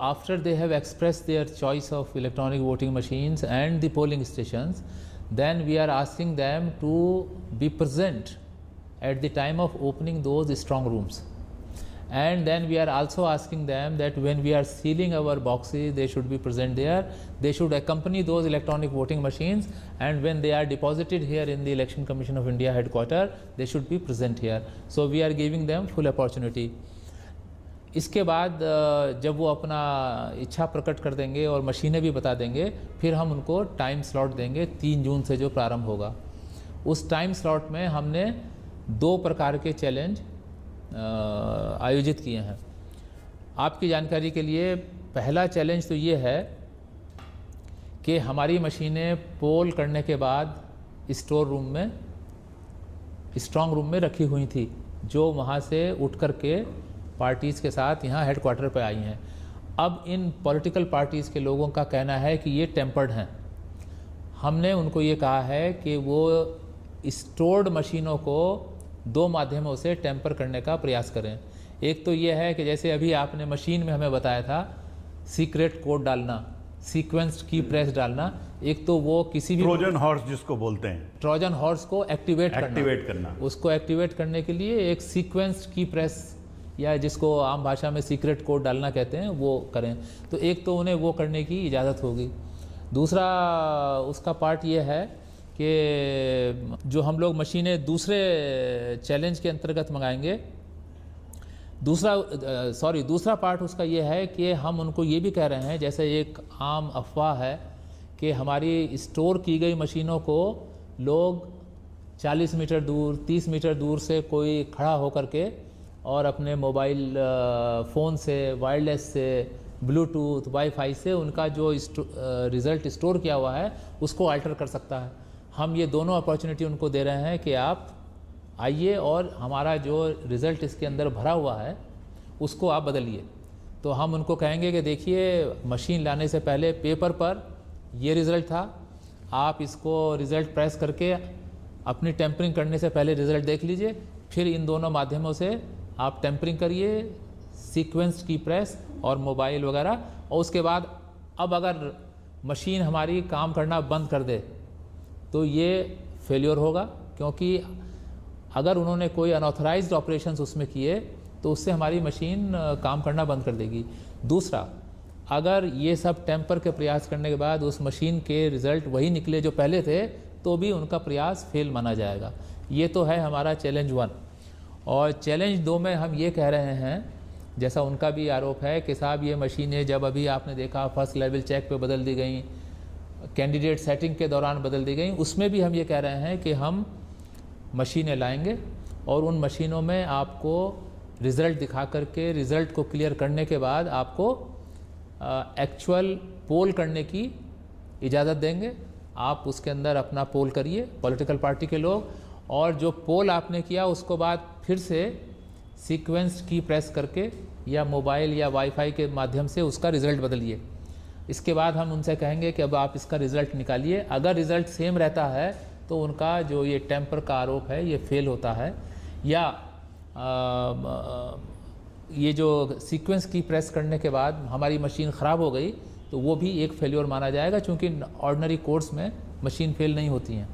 after they have expressed their choice of electronic voting machines and the polling stations, then we are asking them to be present at the time of opening those strong rooms. And then we are also asking them that when we are sealing our boxes, they should be present there. They should accompany those electronic voting machines, and when they are deposited here in the Election Commission of India headquarters, they should be present here. So we are giving them full opportunity. इसके बाद जब वो अपना इच्छा प्रकट कर देंगे और मशीनें भी बता देंगे, फिर हम उनको टाइम स्लॉट देंगे 3 जून से जो प्रारंभ होगा। उस टाइम स्लॉट में हमने 2 प्रकार के चैलेंज आयोजित किए हैं। आपकी जानकारी के लिए पहला चैलेंज तो ये है कि हमारी मशीनें पोल करने के बाद स्टोर रूम में, स्ट्रॉन्ग रूम में रखी हुई थी, जो वहाँ से उठ कर के पार्टीज़ के साथ यहाँ हेडक्वार्टर पे आई हैं। अब इन पॉलिटिकल पार्टीज़ के लोगों का कहना है कि ये टेम्पर्ड हैं। हमने उनको ये कहा है कि वो स्टोर्ड मशीनों को 2 माध्यमों से टेम्पर करने का प्रयास करें। एक तो ये है कि जैसे अभी आपने मशीन में हमें बताया था सीक्रेट कोड डालना, सीक्वेंस्ड की प्रेस डालना, एक तो वो किसी भी ट्रोजन हॉर्स जिसको बोलते हैं, ट्रोजन हॉर्स को एक्टिवेट करना, उसको एक्टिवेट करने के लिए एक सीक्वेंस्ड की प्रेस या जिसको आम भाषा में सीक्रेट कोड डालना कहते हैं, वो करें। तो एक तो उन्हें वो करने की इजाज़त होगी। दूसरा उसका पार्ट ये है कि जो हम लोग मशीनें दूसरे चैलेंज के अंतर्गत मंगाएंगे, दूसरा पार्ट उसका ये है कि हम उनको ये भी कह रहे हैं, जैसे एक आम अफवाह है कि हमारी स्टोर की गई मशीनों को लोग 40 मीटर दूर, 30 मीटर दूर से कोई खड़ा होकर के और अपने मोबाइल फ़ोन से, वायरलेस से, ब्लूटूथ, वाईफाई से उनका जो रिज़ल्ट स्टोर किया हुआ है उसको अल्टर कर सकता है। हम ये दोनों अपॉर्चुनिटी उनको दे रहे हैं कि आप आइए और हमारा जो रिज़ल्ट इसके अंदर भरा हुआ है उसको आप बदलिए। तो हम उनको कहेंगे कि देखिए, मशीन लाने से पहले पेपर पर ये रिज़ल्ट था, आप इसको रिज़ल्ट प्रेस करके अपनी टेम्परिंग करने से पहले रिज़ल्ट देख लीजिए, फिर इन दोनों माध्यमों से आप टेम्परिंग करिए, सीक्वेंस की प्रेस और मोबाइल वगैरह। और उसके बाद अब अगर मशीन हमारी काम करना बंद कर दे तो ये फेल्योर होगा, क्योंकि अगर उन्होंने कोई अनऑथराइज्ड ऑपरेशंस उसमें किए तो उससे हमारी मशीन काम करना बंद कर देगी। दूसरा, अगर ये सब टेम्पर के प्रयास करने के बाद उस मशीन के रिज़ल्ट वही निकले जो पहले थे, तो भी उनका प्रयास फेल माना जाएगा। ये तो है हमारा चैलेंज 1। और चैलेंज 2 में हम ये कह रहे हैं, जैसा उनका भी आरोप है कि साहब ये मशीनें जब अभी आपने देखा फर्स्ट लेवल चेक पे बदल दी गई, कैंडिडेट सेटिंग के दौरान बदल दी गई, उसमें भी हम ये कह रहे हैं कि हम मशीनें लाएंगे और उन मशीनों में आपको रिज़ल्ट दिखा करके, रिज़ल्ट को क्लियर करने के बाद आपको एक्चुअल पोल करने की इजाज़त देंगे। आप उसके अंदर अपना पोल करिए, पॉलिटिकल पार्टी के लोग, और जो पोल आपने किया उसको बाद फिर से सीक्वेंस की प्रेस करके या मोबाइल या वाईफाई के माध्यम से उसका रिज़ल्ट बदलिए। इसके बाद हम उनसे कहेंगे कि अब आप इसका रिज़ल्ट निकालिए। अगर रिज़ल्ट सेम रहता है तो उनका जो ये टेम्पर का आरोप है ये फेल होता है, या ये जो सीक्वेंस की प्रेस करने के बाद हमारी मशीन ख़राब हो गई तो वो भी एक फेल्योर माना जाएगा, क्योंकि ऑर्डिनरी कोर्स में मशीन फेल नहीं होती हैं।